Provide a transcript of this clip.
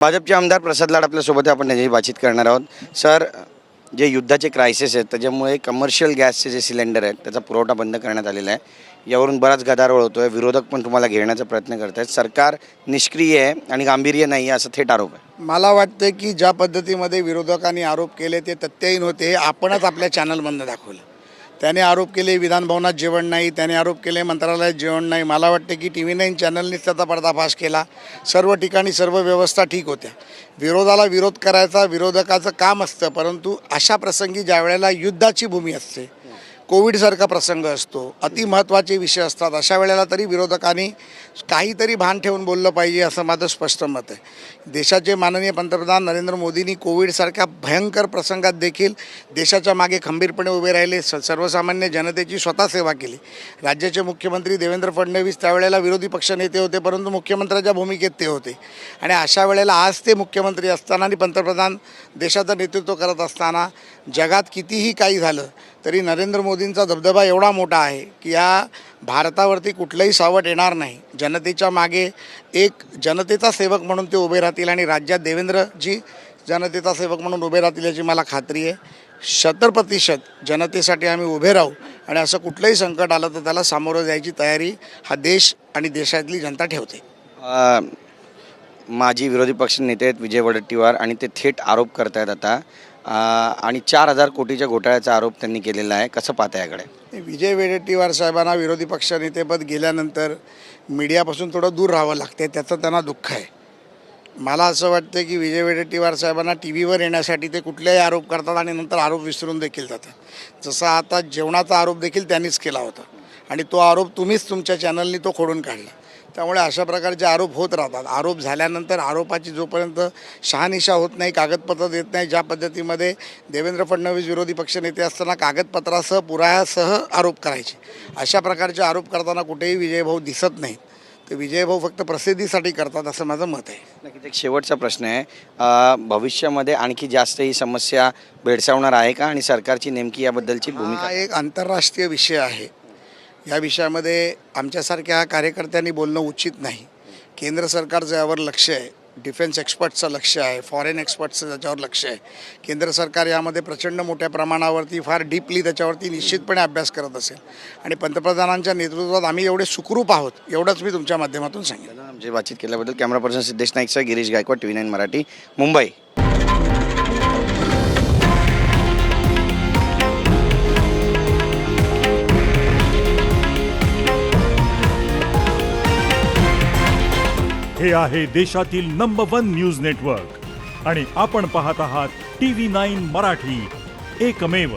भाजपचे आमदार प्रसाद लाड आपल्यासोबत आहे. आपण त्याची बातचीत करणार आहोत. सर, जे युद्धाचे क्रायसिस आहेत त्याच्यामुळे कमर्शियल गॅसचे जे सिलेंडर आहेत त्याचा पुरवठा बंद करण्यात आलेला आहे. यावरून बराच गदारोळ होतो आहे. विरोधक पण तुम्हाला घेण्याचा प्रयत्न करत आहेत. सरकार निष्क्रिय आहे आणि गांभीर्य नाही आहे असं थेट आरोप आहे. मला वाटतं की ज्या पद्धतीमध्ये विरोधकांनी आरोप केले ते तथ्यहीन होते. आपणच आपल्या चॅनलमधनं दाखवलं. त्याने आरोप केले विधानभवनात जेवण नाही, त्याने आरोप केले मंत्रालयात जेवण नाही. मला वाटतं की TV9 चॅनलनीच त्याचा पर्दाफाश केला. सर्व ठिकाणी सर्व व्यवस्था ठीक होत्या. विरोधाला विरोध करायचा विरोधकाचं काम असतं, परंतु अशा प्रसंगी ज्या वेळेला युद्धाची भूमी असते, कोविडसारखा प्रसंग असतो, अतिमहत्त्वाचे विषय असतात, अशा वेळेला तरी विरोधकांनी काहीतरी भान ठेवून बोललं पाहिजे असं माझं स्पष्ट मत आहे. देशाचे माननीय पंतप्रधान नरेंद्र मोदींनी कोविडसारख्या भयंकर प्रसंगात देखील देशाच्या मागे खंबीरपणे उभे राहिले. सर्वसामान्य जनतेची स्वतः सेवा केली. राज्याचे मुख्यमंत्री देवेंद्र फडणवीस त्यावेळेला विरोधी पक्षनेते होते, परंतु मुख्यमंत्र्याच्या भूमिकेत ते होते. आणि अशा वेळेला आज ते मुख्यमंत्री असताना आणि पंतप्रधान देशाचं नेतृत्व करत असताना जगात कितीही काही झालं तरी नरेंद्र मोदींचा दबदबा एवढा मोठा आहे की या भारतावरती कुठलंही सावट येणार नाही. जनतेच्या मागे एक जनतेचा सेवक म्हणून ते उभे राहतील आणि राज्यात देवेंद्रजी जनतेचा सेवक म्हणून उभे राहतील याची मला खात्री आहे. 100% जनतेसाठी आम्ही उभे राहू आणि असं कुठलंही संकट आलं तर त्याला सामोरं जायची तयारी हा देश आणि देशातली जनता ठेवते. माजी विरोधी पक्ष नेते आहेत विजय वडेट्टीवार आणि ते थेट आरोप करत आहेत आता. आणि 4,000 कोटीच्या घोटाळ्याचा आरोप त्यांनी केलेला आहे. कसं पाहता याकडे? विजय वडेट्टीवार साहेबांना विरोधी पक्षनेतेपद गेल्यानंतर मीडियापासून थोडं दूर राहावं लागते, त्याचं त्यांना दुःख आहे. मला असं वाटतं की विजय वडेट्टीवार साहेबांना TV वर येण्यासाठी ते कुठलेही आरोप करतात आणि नंतर आरोप विसरून देखील जातात. जसा आता जेवणाचा आरोप देखील त्यांनीच केला होता आणि तो आरोप तुम्हीच तुमच्या चॅनलनी तो खोडून काढला. त्यामुळे अशा प्रकारचे आरोप होत राहतात. आरोप झाल्यानंतर आरोपाची जोपर्यंत शहानिशा होत नाही, कागदपत्र देत नाही, ज्या पद्धतीमध्ये देवेंद्र फडणवीस विरोधी पक्षनेते असताना कागदपत्रासह पुराव्यासह आरोप करायचे, अशा प्रकारचे आरोप करताना कुठेही विजयभाऊ दिसत नाहीत. तर विजयभाऊ फक्त प्रसिद्धीसाठी करतात असं माझं मत आहे. नक्कीच. एक शेवटचा प्रश्न आहे, भविष्यामध्ये आणखी जास्त ही समस्या भेडसावणार आहे का आणि सरकारची नेमकी याबद्दलची भूमिका? हा एक आंतरराष्ट्रीय विषय आहे. या विषयामध्ये आमच्यासारख्या कार्यकर्त्यांनी बोलणं उचित नाही. केंद्र सरकारचं यावर लक्ष आहे, डिफेन्स एक्सपर्ट्सचं लक्ष आहे, फॉरेन एक्सपर्ट्सचं त्याच्यावर लक्ष आहे. केंद्र सरकार यामध्ये प्रचंड मोठ्या प्रमाणावरती फार डीपली त्याच्यावरती निश्चितपणे अभ्यास करत असेल आणि पंतप्रधानांच्या नेतृत्वात आम्ही एवढे सुखरूप आहोत एवढंच मी तुमच्या माध्यमातून सांगेन. आमची बातचीत केल्याबद्दल कॅमेरा पर्सन सिद्धेश नाईकसह गिरीश गायकवाड, TV9 मराठी, मुंबई. हे आहे देशातील नंबर 1 न्यूज नेटवर्क आणि आपण पाहत आहात TV9 मराठी, एकमेव.